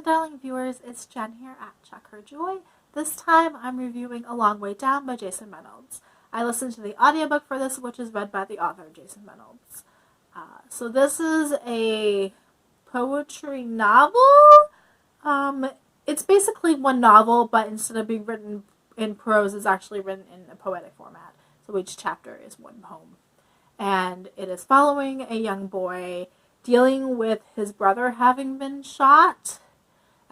darling viewers, it's Jen here at Check Her Joy. This time I'm reviewing A Long Way Down by Jason Reynolds. I listened to the audiobook for this, which is read by the author, Jason Reynolds. So this is a poetry novel. It's basically one novel, but instead of being written in prose, it's actually written in a poetic format. So each chapter is one poem. And it is following a young boy dealing with his brother having been shot.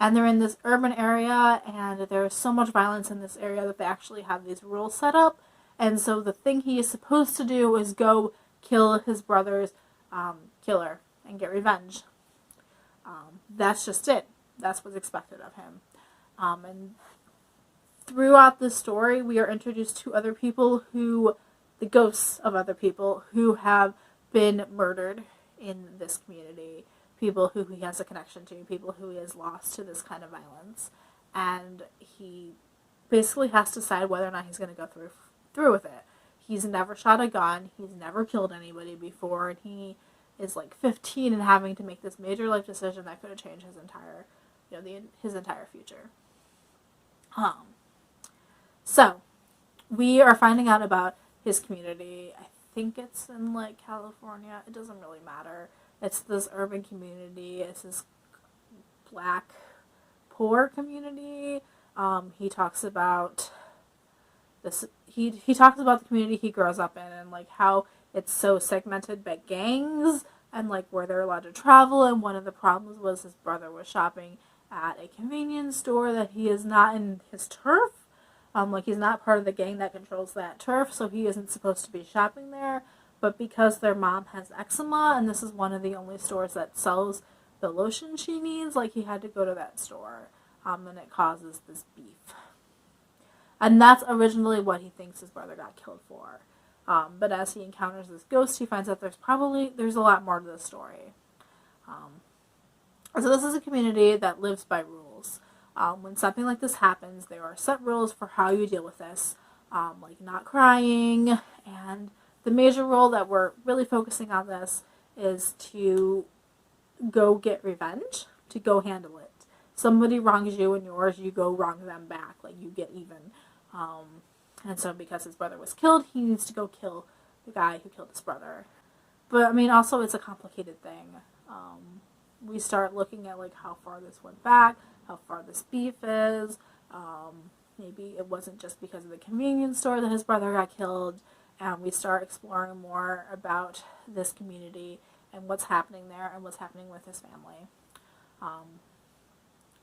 And they're in this urban area, and there's so much violence in this area that they actually have these rules set up. And so the thing he is supposed to do is go kill his brother's killer and get revenge. That's just it. That's what's expected of him. And throughout the story, we are introduced to other people the ghosts of other people who have been murdered in this community. People who he has a connection to, people who he has lost to this kind of violence. And he basically has to decide whether or not he's going to go through with it. He's never shot a gun, he's never killed anybody before, and he is like 15 and having to make this major life decision that could have changed his entire, his entire future. So, we are finding out about his community. I think it's in like California. It doesn't really matter. It's this urban community. It's this black, poor community. He talks about this. He talks about the community he grows up in and like how it's so segmented by gangs and like where they're allowed to travel. And one of the problems was his brother was shopping at a convenience store that he is not in his turf. Like he's not part of the gang that controls that turf, so he isn't supposed to be shopping there. But because their mom has eczema, and this is one of the only stores that sells the lotion she needs, like he had to go to that store, and it causes this beef. And that's originally what he thinks his brother got killed for. But as he encounters this ghost, he finds out there's a lot more to the story. So this is a community that lives by rules. When something like this happens, there are set rules for how you deal with this, like not crying, and the major rule that we're really focusing on this is to go get revenge, to go handle it. Somebody wrongs you and yours, you go wrong them back, like you get even. And so because his brother was killed, he needs to go kill the guy who killed his brother. But I mean, also it's a complicated thing. We start looking at like how far this went back, how far this beef is. Maybe it wasn't just because of the convenience store that his brother got killed. And we start exploring more about this community and what's happening there and what's happening with his family.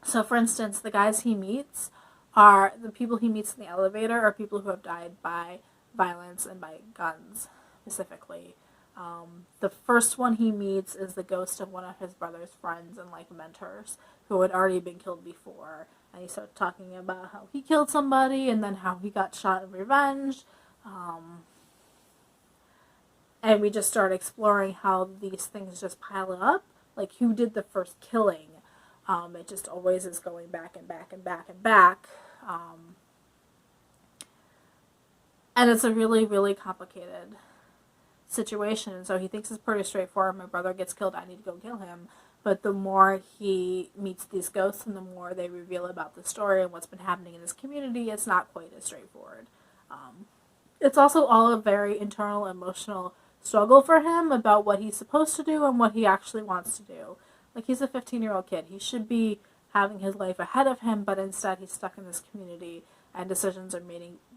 So for instance, the guys he meets are the people he meets in the elevator are people who have died by violence and by guns specifically. The first one he meets is the ghost of one of his brother's friends and like mentors who had already been killed before. And he starts talking about how he killed somebody and then how he got shot in revenge. And we just start exploring how these things just pile up. Like who did the first killing. It just always is going back and back and back and back. And it's a really, really complicated situation. And so he thinks it's pretty straightforward. My brother gets killed, I need to go kill him. But the more he meets these ghosts and the more they reveal about the story and what's been happening in his community, it's not quite as straightforward. It's also all a very internal, emotional struggle for him about what he's supposed to do and what he actually wants to do. Like, he's a 15-year-old kid. He should be having his life ahead of him, but instead he's stuck in this community and decisions are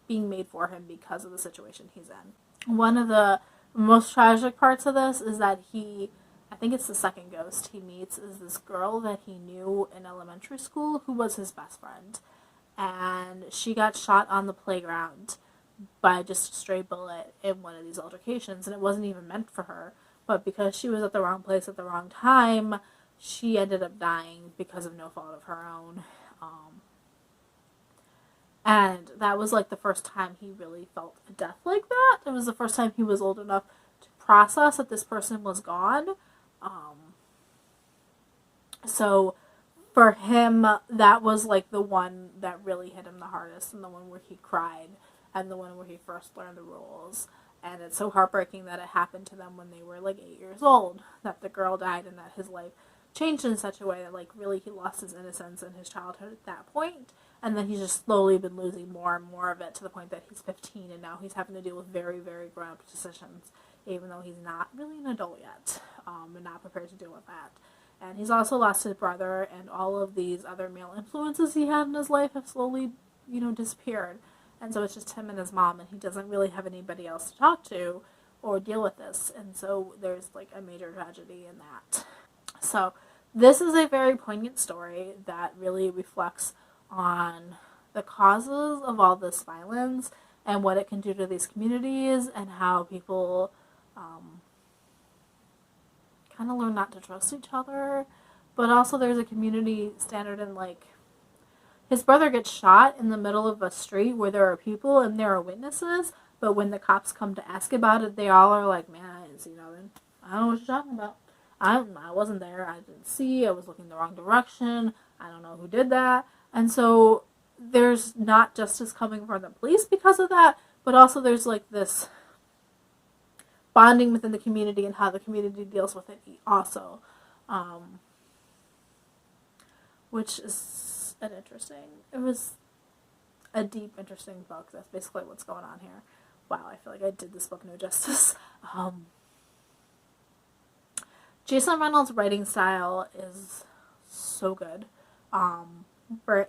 being made for him because of the situation he's in. One of the most tragic parts of this is that I think it's the second ghost he meets, is this girl that he knew in elementary school who was his best friend. And she got shot on the playground by just a stray bullet in one of these altercations, and it wasn't even meant for her. But because she was at the wrong place at the wrong time, she ended up dying because of no fault of her own. And that was like the first time he really felt a death like that. It was the first time he was old enough to process that this person was gone. So for him, that was like the one that really hit him the hardest, and the one where he cried, and the one where he first learned the rules. And it's so heartbreaking that it happened to them when they were like 8 years old, that the girl died and that his life changed in such a way that, like, really he lost his innocence in his childhood at that point, and then he's just slowly been losing more and more of it to the point that he's 15 and now he's having to deal with very, very grown-up decisions, even though he's not really an adult yet, and not prepared to deal with that. And he's also lost his brother, and all of these other male influences he had in his life have slowly, disappeared. And so it's just him and his mom, and he doesn't really have anybody else to talk to or deal with this. And so there's, like, a major tragedy in that. So this is a very poignant story that really reflects on the causes of all this violence and what it can do to these communities, and how people kind of learn not to trust each other. But also there's a community standard in, like, his brother gets shot in the middle of a street where there are people and there are witnesses, but when the cops come to ask about it, they all are like, man, I didn't see nothing. I don't know what you're talking about. I wasn't there. I didn't see. I was looking the wrong direction. I don't know who did that. And so there's not justice coming from the police because of that, but also there's, like, this bonding within the community and how the community deals with it also, which is it was a deep, interesting book. That's basically what's going on here. Wow, I feel like I did this book no justice. Jason Reynolds' writing style is so good.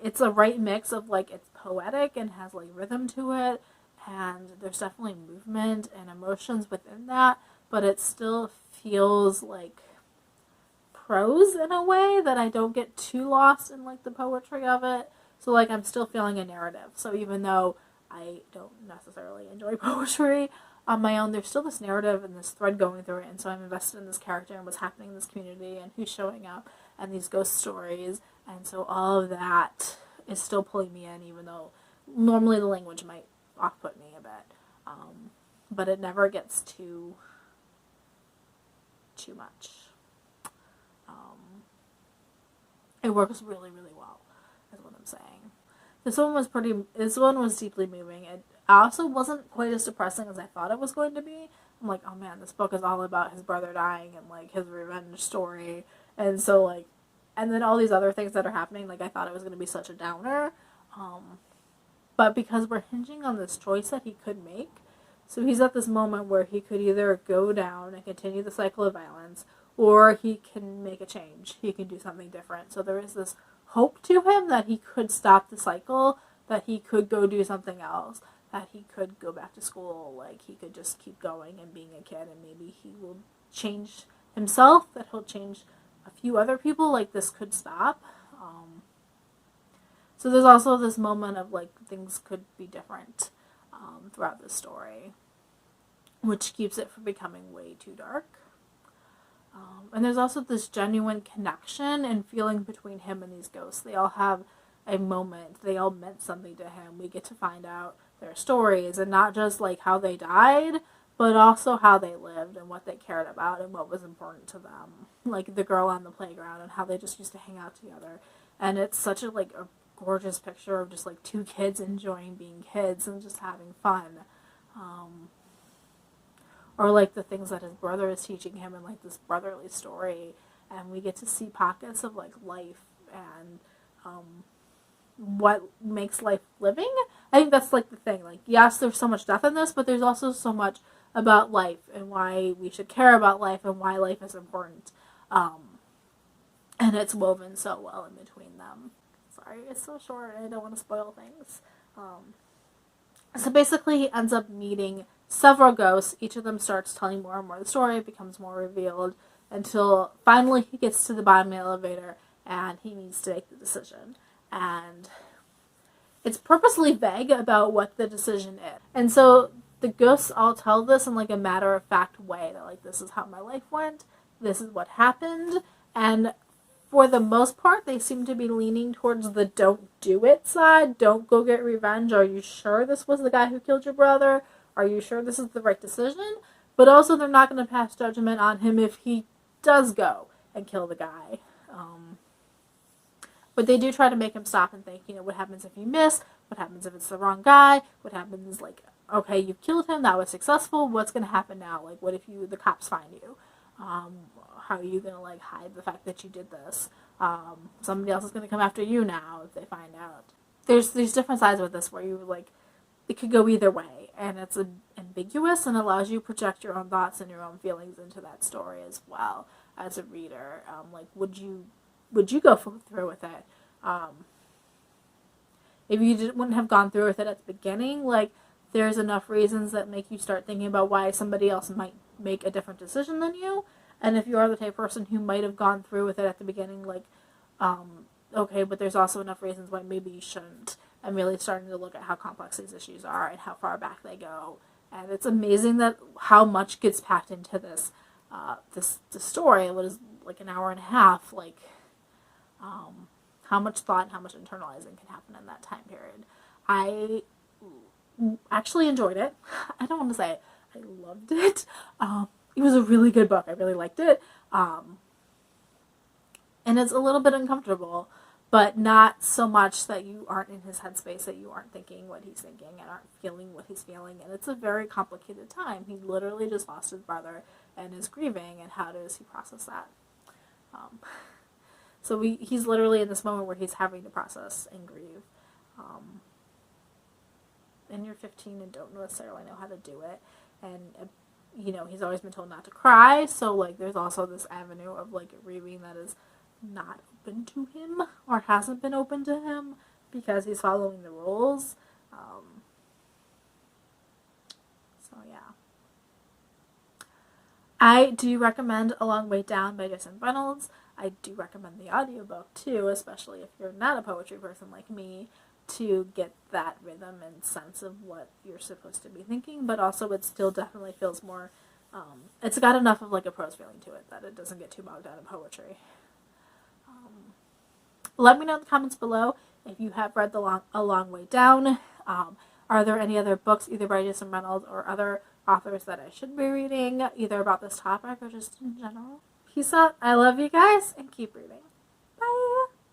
It's a right mix of, like, it's poetic and has, like, rhythm to it, and there's definitely movement and emotions within that, but it still feels like prose in a way that I don't get too lost in, like, the poetry of it. So, like, I'm still feeling a narrative. So even though I don't necessarily enjoy poetry on my own, there's still this narrative and this thread going through it, and so I'm invested in this character and what's happening in this community and who's showing up and these ghost stories, and so all of that is still pulling me in, even though normally the language might off-put me a bit, but it never gets too much. It works really, really well, is what I'm saying. This one was deeply moving. It also wasn't quite as depressing as I thought it was going to be. I'm like, oh man, this book is all about his brother dying and, like, his revenge story, and so, like, and then all these other things that are happening, like, I thought it was going to be such a downer, but because we're hinging on this choice that he could make, so he's at this moment where he could either go down and continue the cycle of violence, or he can make a change. He can do something different. So there is this hope to him that he could stop the cycle, that he could go do something else, that he could go back to school, like, he could just keep going and being a kid, and maybe he will change himself, that he'll change a few other people, like, this could stop. So there's also this moment of, like, things could be different throughout the story, which keeps it from becoming way too dark. And there's also this genuine connection and feeling between him and these ghosts. They all have a moment. They all meant something to him. We get to find out their stories, and not just, like, how they died, but also how they lived and what they cared about and what was important to them. Like the girl on the playground and how they just used to hang out together. And it's such a, like, a gorgeous picture of just, like, two kids enjoying being kids and just having fun. Or, like, the things that his brother is teaching him in, like, this brotherly story. And we get to see pockets of, like, life and what makes life living. I think that's, like, the thing. Like, yes, there's so much death in this, but there's also so much about life and why we should care about life and why life is important. And it's woven so well in between them. Sorry, it's so short. I don't want to spoil things. So basically, he ends up meeting several ghosts. Each of them starts telling more and more of the story. It becomes more revealed until finally he gets to the bottom of the elevator and he needs to make the decision. And it's purposely vague about what the decision is. And so the ghosts all tell this in, like, a matter-of-fact way. That, like, this is how my life went. This is what happened. And for the most part, they seem to be leaning towards the don't do it side. Don't go get revenge. Are you sure this was the guy who killed your brother? Are you sure this is the right decision? But also, they're not going to pass judgment on him if he does go and kill the guy. But they do try to make him stop and think, what happens if you miss? What happens if it's the wrong guy? What happens, like, okay, you've killed him, that was successful, what's going to happen now? Like, what if the cops find you? how are you gonna like hide the fact that you did this? Somebody else is gonna come after you now if they find out. There's these different sides with this where you like it could go either way, and it's ambiguous and allows you to project your own thoughts and your own feelings into that story as well as a reader. Like, would you go through with it? If you wouldn't have gone through with it at the beginning, like, there's enough reasons that make you start thinking about why somebody else might make a different decision than you. And if you are the type of person who might have gone through with it at the beginning, like, okay, but there's also enough reasons why maybe you shouldn't. I'm really starting to look at how complex these issues are and how far back they go. And it's amazing that how much gets packed into this story. What is like an hour and a half, like, how much thought and how much internalizing can happen in that time period. I actually enjoyed it. I don't want to say I loved it. It was a really good book. I really liked it. And it's a little bit uncomfortable, but not so much that you aren't in his headspace, that you aren't thinking what he's thinking and aren't feeling what he's feeling. And it's a very complicated time. He literally just lost his brother and is grieving, and how does he process that? So he's literally in this moment where he's having to process and grieve. And you're 15 and don't necessarily know how to do it. And, you know, he's always been told not to cry. So, like, there's also this avenue of, like, grieving that is not open to him or hasn't been open to him because he's following the rules. So, yeah. I do recommend A Long Way Down by Jason Reynolds. I do recommend the audiobook too, especially if you're not a poetry person like me, to get that rhythm and sense of what you're supposed to be thinking, but also it still definitely feels more, it's got enough of like a prose feeling to it that it doesn't get too bogged down in poetry. Let me know in the comments below if you have read A Long Way Down. Are there any other books, either by Jason Reynolds or other authors, that I should be reading, either about this topic or just in general? Peace out. I love you guys, and keep reading.